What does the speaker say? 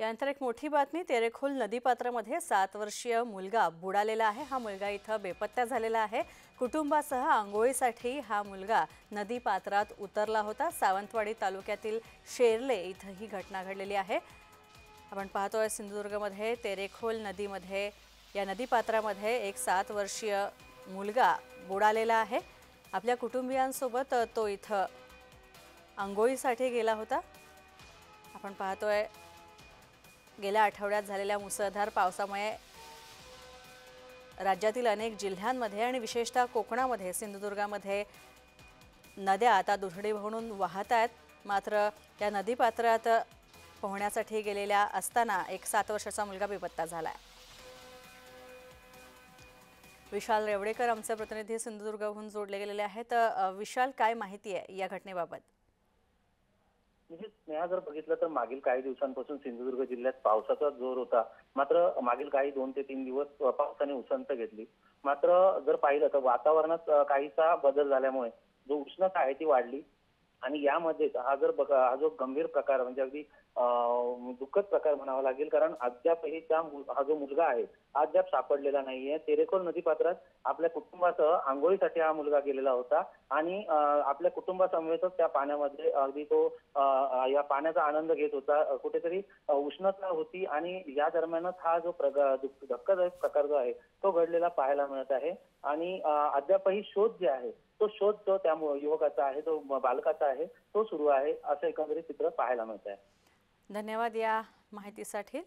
यानंतर एक मोठी बातमी, तेरेखोल नदीपात्रामध्ये 7 वर्षीय मुलगा बुडालेला आहे। हा मुलगा इथं बेपत्ता झालेला आहे। कुटुंबासह आंघोळीसाठी हा मुलगा नदीपात्रात उतरला होता। सावंतवाडी तालुक्यातील शेरले इथं ही घटना घडलेली आहे। आपण पाहतोय सिंधुदुर्गमध्ये तेरेखोल नदीमध्ये या नदीपात्रामध्ये एक 7 वर्षीय मुलगा बुडालेला आहे। आपल्या कुटुंबियांसोबत तो इथं आंघोळीसाठी गेला होता। आपण पाहतोय गेल्या आठवड्यात झालेल्या मुसळधार पावसामुळे राज्यातील अनेक जिल्ह्यांमध्ये आणि विशेषतः कोकणामध्ये सिंधुदुर्गामध्ये नद्या आता दुथडी भरून वाहत आहेत। मात्र या नदीपात्रात पोहण्यासाठी गेलेल्या असताना एक 7 वर्षाचा मुलगा बेपत्ता झालाय। विशाल रेवडेकर आमचे प्रतिनिधी सिंधुदुर्गहून जोडले गेलेले आहेत। विशाल, काय माहिती आहे या घटनेबाबत? स्नेहा, जर बघितलं तर मागील काही दिवसांपासून सिंधुदुर्ग जिल्ह्यात पावसाचा जोर होता। मात्र मागील काही 2 ते 3 दिवस पावसाने उसंत घेतली। मात्र जर पाहिलं तर वातावरणात काहीसा बदल झाल्यामुळे जो उष्णता आहे ती वाढली आणि यामध्ये हा जो गंभीर प्रकार म्हणजे अगदी दुःखद प्रकार म्हणावा लागेल, कारण अद्यापही हा जो मुलगा आहे अद्याप सापडलेला नाहीये। तेरेखोल नदीपात्रात आपल्या कुटुंबासह आंघोळीसाठी हा मुलगा गेलेला होता आणि आपल्या कुटुंबासमवेतच त्या पाण्यामध्ये अगदी तो या पाण्याचा आनंद घेत होता। कुठेतरी उष्णता होती आणि या दरम्यानच हा जो धक्कादायक प्रकार जो आहे तो घडलेला पाहायला मिळत आहे। आणि अद्यापही शोध जे आहे तो शोध जो त्या युवकाचा आहे, तो बालकाचा आहे, तो सुरू आहे, असं एकंदरीत चित्र पाहायला मिळत आहे। धन्यवाद या माहितीसाठी।